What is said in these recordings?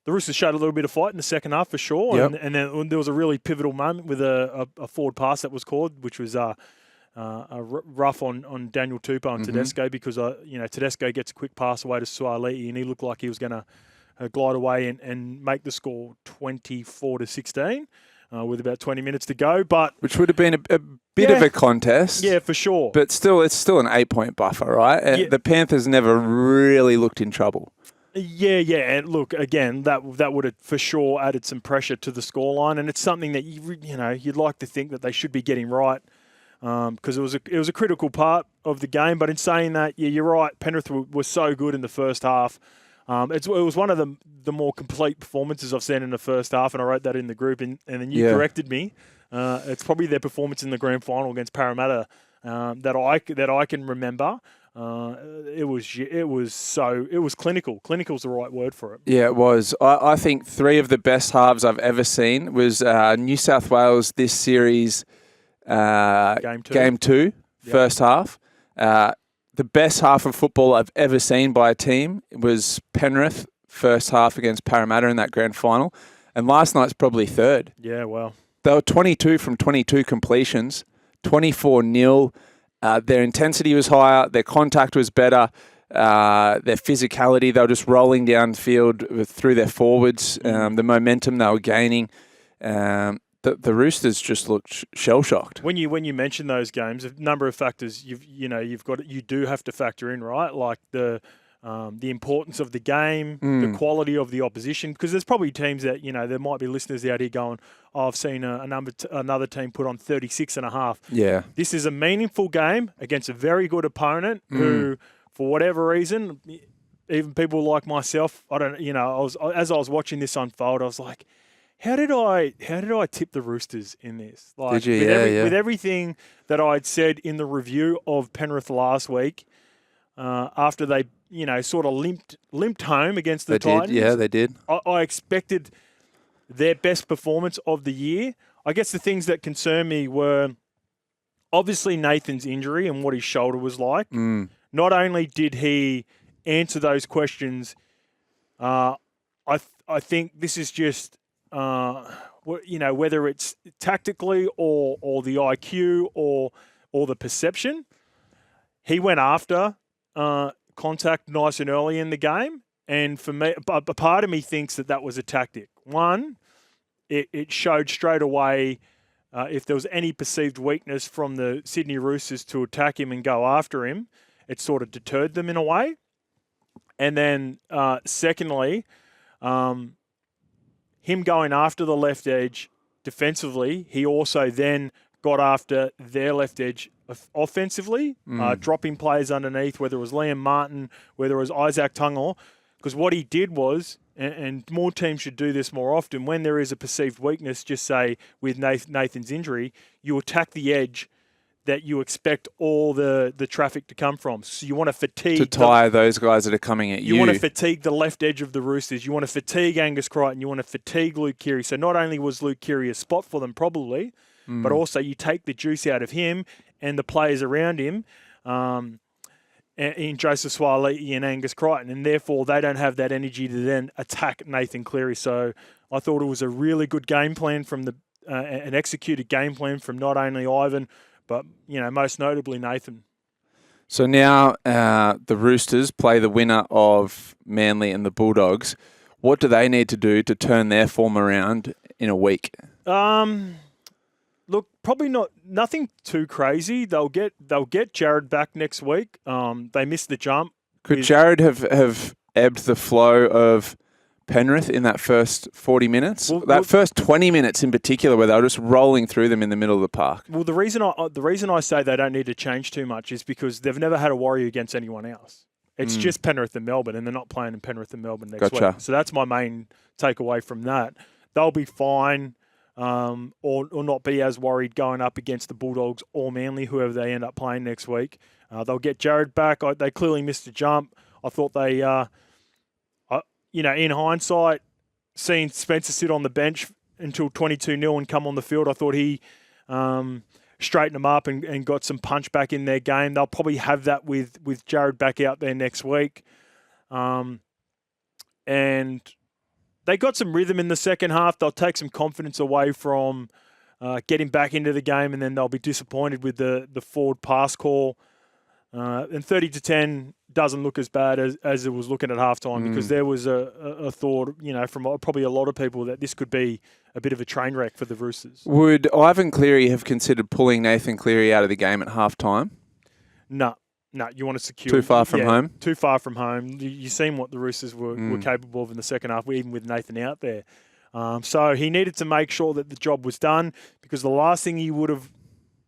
the Roosters showed a little bit of fight in the second half for sure. Yep. And then there was a really pivotal moment with a forward pass that was called, which was a rough on Daniel Tupou and Tedesco because, Tedesco gets a quick pass away to Suaalii and he looked like he was going to glide away and make the score 24-16 with about 20 minutes to go. But which would have been a bit of a contest. Yeah, for sure. But still, it's still an 8-point buffer, right? Yeah. The Panthers never really looked in trouble. Yeah, and look, again, that would have for sure added some pressure to the scoreline, and it's something that you'd like to think that they should be getting right, because it was a critical part of the game. But in saying that, yeah, you're right. Penrith was so good in the first half. It was one of the more complete performances I've seen in the first half, and I wrote that in the group, and then you corrected me. It's probably their performance in the grand final against Parramatta that I can remember. It was clinical. Clinical's the right word for it. Yeah, it was. I think 3 of the best halves I've ever seen was New South Wales this series game 2, first half. The best half of football I've ever seen by a team was Penrith first half against Parramatta in that grand final, and last night's probably third. Yeah, well, they were 22 from 22 completions, 24-0. Their intensity was higher, their contact was better, their physicality, they were just rolling downfield through their forwards, the momentum they were gaining. The Roosters just looked shell-shocked. When you mention those games, a number of factors you do have to factor in, right? Like the importance of the game, the quality of the opposition, because there's probably teams that, there might be listeners out here going, oh, I've seen another team put on 36.5. Yeah. This is a meaningful game against a very good opponent who, for whatever reason, even people like myself, as I was watching this unfold, I was like, how did I tip the Roosters in this? Like, did you? With everything that I'd said in the review of Penrith last week, after they, sort of limped home against the Titans. Yeah, they did. I expected their best performance of the year. I guess the things that concern me were obviously Nathan's injury and what his shoulder was like. Not only did he answer those questions, I think this is just, whether it's tactically or the IQ or the perception. He went after contact nice and early in the game, and for me, a part of me thinks that was a tactic. One, it showed straight away if there was any perceived weakness from the Sydney Roosters to attack him and go after him, it sort of deterred them in a way. And then secondly, him going after the left edge defensively, he also then got after their left edge offensively, dropping players underneath, whether it was Liam Martin, whether it was Isaac Tungle, because what he did was, and more teams should do this more often, when there is a perceived weakness, just say with Nathan's injury, you attack the edge that you expect all the traffic to come from. So you want to fatigue... To tie those guys that are coming at you. You want to fatigue the left edge of the Roosters. You want to fatigue Angus Crichton. You want to fatigue Luke Cleary. So not only was Luke Cleary a spot for them probably, but also you take the juice out of him and the players around him in Joseph Suaalii and Angus Crichton, and therefore they don't have that energy to then attack Nathan Cleary. So I thought it was a really good game plan from an executed game plan from not only Ivan, but most notably Nathan. So now the Roosters play the winner of Manly and the Bulldogs. What do they need to do to turn their form around in a week? Look, probably nothing too crazy. They'll get Jared back next week. They missed the jump. Could Jared have ebbed the flow of Penrith in that first 40 minutes? First 20 minutes in particular, where they were just rolling through them in the middle of the park. Well, the reason I say they don't need to change too much is because they've never had a worry against anyone else. It's just Penrith and Melbourne, and they're not playing in Penrith and Melbourne next week. So that's my main takeaway from that. They'll be fine. Or not be as worried going up against the Bulldogs or Manly, whoever they end up playing next week. They'll get Jared back. They clearly missed a jump. I thought they, in hindsight, seeing Spencer sit on the bench until 22-0 and come on the field, I thought he straightened them up and got some punch back in their game. They'll probably have that with Jared back out there next week. And they got some rhythm in the second half. They'll take some confidence away from getting back into the game, and then they'll be disappointed with the forward pass call. And 30-10 doesn't look as bad as it was looking at halftime, because there was a thought, from probably a lot of people, that this could be a bit of a train wreck for the Roosters. Would Ivan Cleary have considered pulling Nathan Cleary out of the game at halftime? No, you want to secure. Too far from home? Too far from home. You've seen what the Roosters were capable of in the second half, even with Nathan out there. So he needed to make sure that the job was done, because the last thing he would have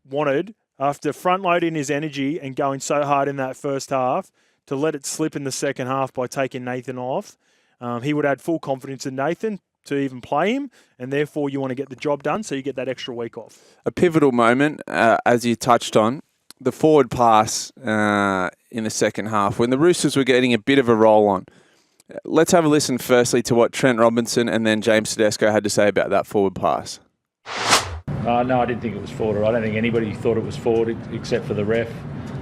wanted, after front-loading his energy and going so hard in that first half, to let it slip in the second half by taking Nathan off. He would have had full confidence in Nathan to even play him, and therefore you want to get the job done, so you get that extra week off. A pivotal moment, as you touched on, the forward pass in the second half, when the Roosters were getting a bit of a roll on. Let's have a listen firstly to what Trent Robinson and then James Tedesco had to say about that forward pass. No, I didn't think it was forward. I don't think anybody thought it was forward except for the ref.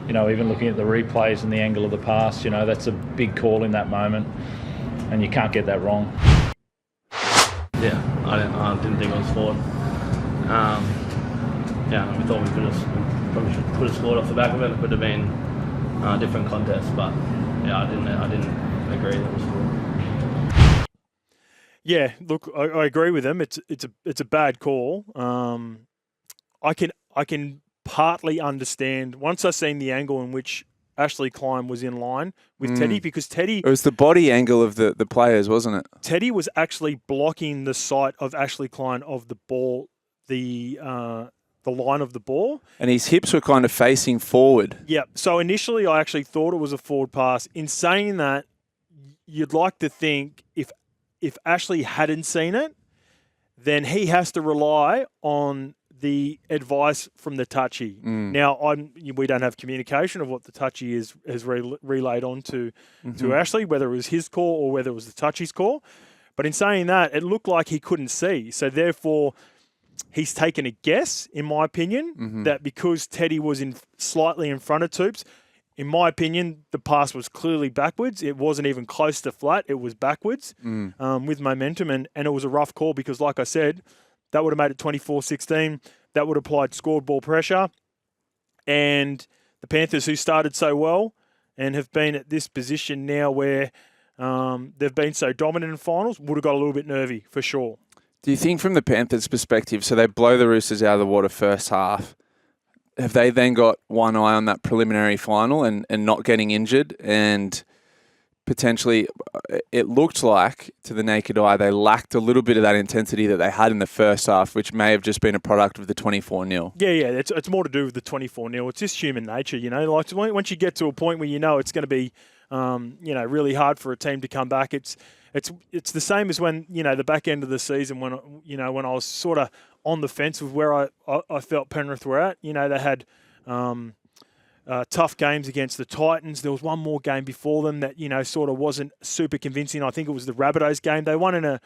Even looking at the replays and the angle of the pass, that's a big call in that moment, and you can't get that wrong. Yeah, I didn't think it was forward. We thought we probably should have scored off the back of it. It could have been a different contest, but I didn't agree that it was forward. Yeah, look, I agree with him. It's a bad call. I can partly understand, once I seen the angle in which Ashley Klein was in line with Teddy, because Teddy... It was the body angle of the players, wasn't it? Teddy was actually blocking the sight of Ashley Klein of the ball, the line of the ball. And his hips were kind of facing forward. Yeah, so initially I actually thought it was a forward pass. In saying that, you'd like to think if Ashley hadn't seen it, then he has to rely on the advice from the touchy. Now, we don't have communication of what the touchy has relayed on to Ashley, whether it was his call or whether it was the touchy's call. But in saying that, it looked like he couldn't see. So therefore, he's taken a guess, in my opinion, that because Teddy was slightly in front of Toops, in my opinion, the pass was clearly backwards. It wasn't even close to flat. It was backwards with momentum. And it was a rough call because, like I said, that would have made it 24-16. That would have applied scored ball pressure. And the Panthers, who started so well and have been at this position now where they've been so dominant in finals, would have got a little bit nervy for sure. Do you think from the Panthers' perspective, so they blow the Roosters out of the water first half, have they then got one eye on that preliminary final and not getting injured? And potentially, it looked like, to the naked eye, they lacked a little bit of that intensity that they had in the first half, which may have just been a product of the 24-0. Yeah, it's more to do with the 24-0. It's just human nature, Like once you get to a point where it's going to be, really hard for a team to come back. It's the same as when the back end of the season when I was sort of on the fence with where I felt Penrith were at. They had tough games against the Titans. There was one more game before them that sort of wasn't super convincing. I think it was the Rabbitohs game. They won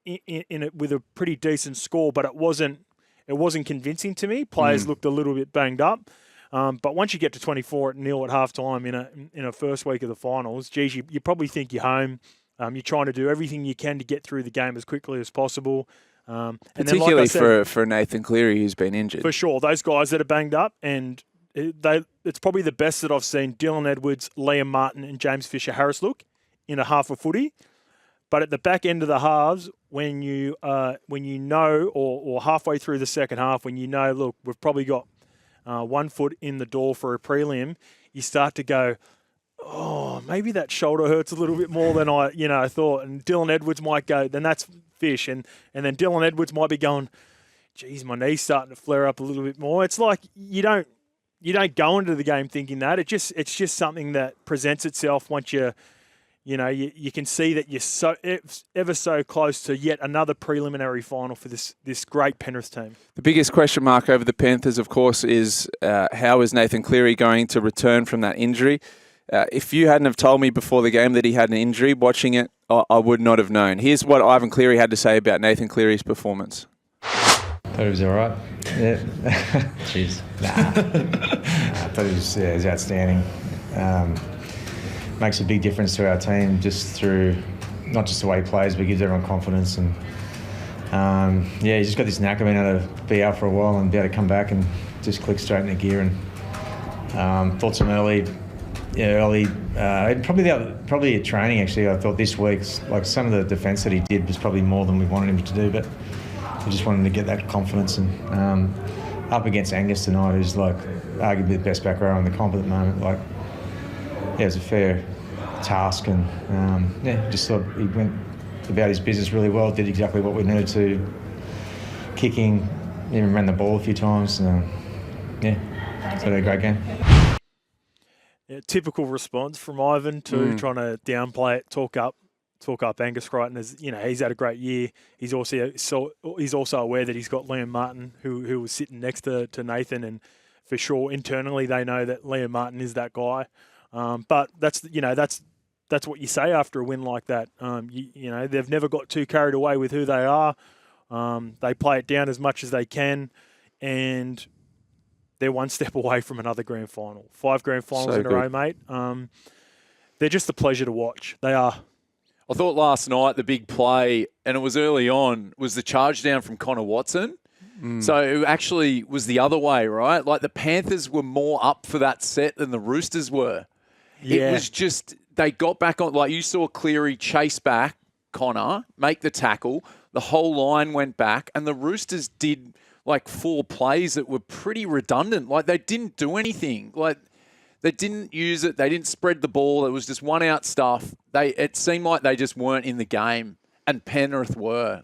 with a pretty decent score, but it wasn't convincing to me. Players looked a little bit banged up. But once you get to 24-0 at halftime in a first week of the finals, geez, you probably think you're home. You're trying to do everything you can to get through the game as quickly as possible. Particularly like said, for Nathan Cleary, who's been injured. For sure. Those guys that are banged up, and it's probably the best that I've seen Dylan Edwards, Liam Martin and James Fisher-Harris look in a half a footy. But at the back end of the halves, when you know, or halfway through the second half, when look, we've probably got 1 foot in the door for a prelim, you start to go, oh, maybe that shoulder hurts a little bit more than I thought. And Dylan Edwards might go, then that's fish. And then Dylan Edwards might be going, geez, my knee's starting to flare up a little bit more. It's like you don't go into the game thinking that. It's just something that presents itself once you can see that you're ever so close to yet another preliminary final for this great Penrith team. The biggest question mark over the Panthers, of course, is how is Nathan Cleary going to return from that injury? If you hadn't have told me before the game that he had an injury, watching it, I would not have known. Here's what Ivan Cleary had to say about Nathan Cleary's performance. Thought he was all right. Yeah. Jeez. I thought he was outstanding. Makes a big difference to our team just through not just the way he plays, but gives everyone confidence. And he's just got this knack of being able to be out for a while and be able to come back and just click straight into gear. And thought some early, probably at training actually. I thought this week's some of the defence that he did was probably more than we wanted him to do, but we just wanted him to get that confidence. And up against Angus tonight, who's arguably the best back row in the comp at the moment. It was a fair task, and just thought he went about his business really well. Did exactly what we needed to. Kicking, even ran the ball a few times. So had a great game. Yeah, typical response from Ivan to trying to downplay it, talk up Angus Crichton. As he's had a great year. He's also aware that he's got Liam Martin, who was sitting next to Nathan, and for sure internally they know that Liam Martin is that guy. But that's what you say after a win like that. They've never got too carried away with who they are. They play it down as much as they can, and they're one step away from another grand final. 5 grand finals in a row, mate. They're just a pleasure to watch. They are. I thought last night the big play, and it was early on, was the charge down from Connor Watson. So it actually was the other way, right? The Panthers were more up for that set than the Roosters were. Yeah. It was just, they got back on, you saw Cleary chase back Connor, make the tackle, the whole line went back, and the Roosters did 4 plays that were pretty redundant. They didn't do anything. They didn't use it. They didn't spread the ball. It was just one out stuff. It seemed like they just weren't in the game, and Penrith were.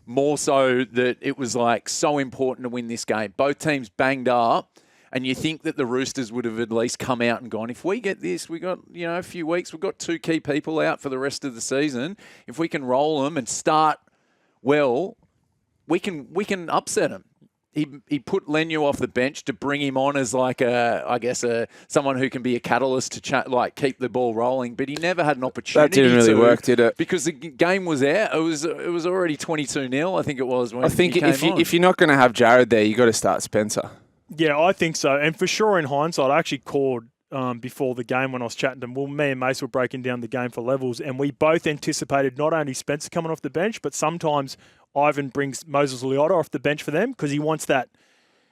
More so that it was so important to win this game. Both teams banged up, and you think that the Roosters would have at least come out and gone, if we get this, we got a few weeks, we've got 2 key people out for the rest of the season. If we can roll them and start well, we can upset them. He put Lenu off the bench to bring him on as someone who can be a catalyst to keep the ball rolling, but he never had an opportunity. That didn't really work, did it? Because the game was out. It was already 22-0, I think it was. When I think if you're not going to have Jared there, you got to start Spencer. Yeah, I think so. And for sure, in hindsight, I actually called before the game when I was chatting to him. Well, me and Mace were breaking down the game for levels, and we both anticipated not only Spencer coming off the bench, but sometimes Ivan brings Moses Leota off the bench for them because he wants that.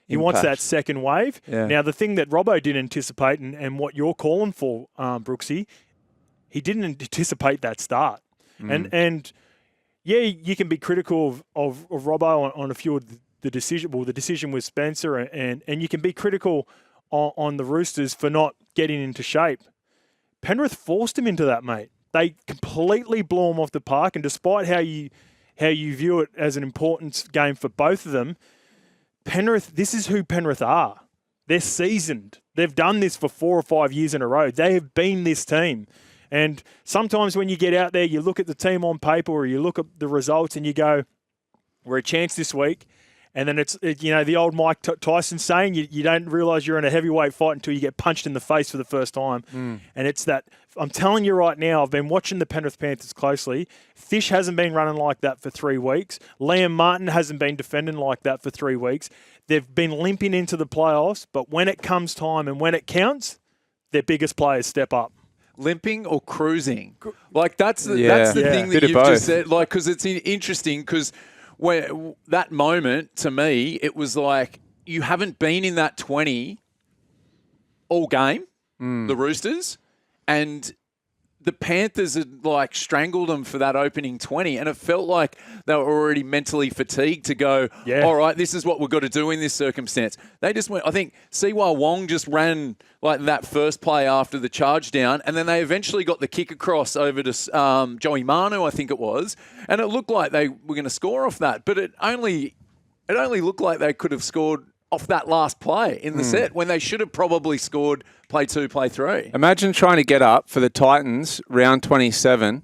He wants that second wave. Yeah. Now, the thing that Robbo didn't anticipate, and what you're calling for, Brooksy, he didn't anticipate that start. And you can be critical of Robbo on a few of the decision. Well, the decision with Spencer, and you can be critical on the Roosters for not getting into shape. Penrith forced him into that, mate. They completely blew him off the park, and despite how you view it as an important game for both of them, Penrith, this is who Penrith are. They're seasoned. They've done this for 4 or 5 years in a row. They have been this team. And sometimes when you get out there, you look at the team on paper or you look at the results and you go, we're a chance this week. And then it's the old Mike Tyson saying, you don't realise you're in a heavyweight fight until you get punched in the face for the first time. And it's that, I'm telling you right now, I've been watching the Penrith Panthers closely. Fish hasn't been running like that for 3 weeks. Liam Martin hasn't been defending like that for 3 weeks. They've been limping into the playoffs, but when it comes time and when it counts, their biggest players step up. Limping or cruising? That's the thing that you've just said. Because it's interesting because when that moment, to me, it was you haven't been in that 20 all game, the Roosters, and the Panthers had strangled them for that opening 20, and it felt like they were already mentally fatigued to go, all right, this is what we've got to do in this circumstance. They just went, I think Siwa Wong just ran that first play after the charge down, and then they eventually got the kick across over to Joey Manu, I think it was, and it looked like they were going to score off that, but it only looked like they could have scored off that last play in the set when they should have probably scored play 2, play 3. Imagine trying to get up for the Titans round 27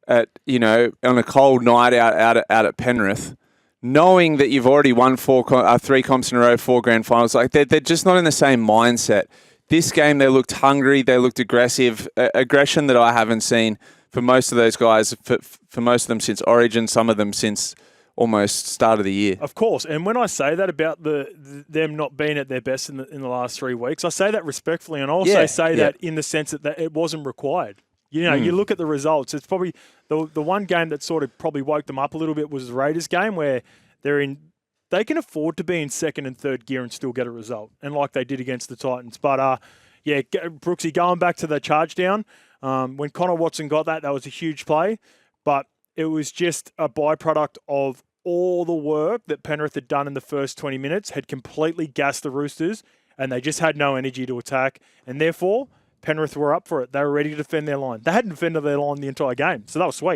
at on a cold night out at Penrith, knowing that you've already won 3 comps in a row, 4 grand finals. They're just not in the same mindset. This game they looked hungry, they looked aggressive, aggression that I haven't seen for most of those guys, for most of them since Origin, some of them since almost start of the year. Of course, and when I say that about them not being at their best in the last 3 weeks, I say that respectfully, and I also say that in the sense that it wasn't required. You know, you look at the results. It's probably the one game that sort of probably woke them up a little bit was the Raiders game, where they can afford to be in second and third gear and still get a result, and like they did against the Titans. But yeah, Brooksy, going back to the charge down, when Connor Watson got that was a huge play, but it was just a byproduct of all the work that Penrith had done in the first 20 minutes, had completely gassed the Roosters, and they just had no energy to attack, and therefore Penrith were up for it. They were ready to defend their line. They hadn't defended their line the entire game, so that was sweet.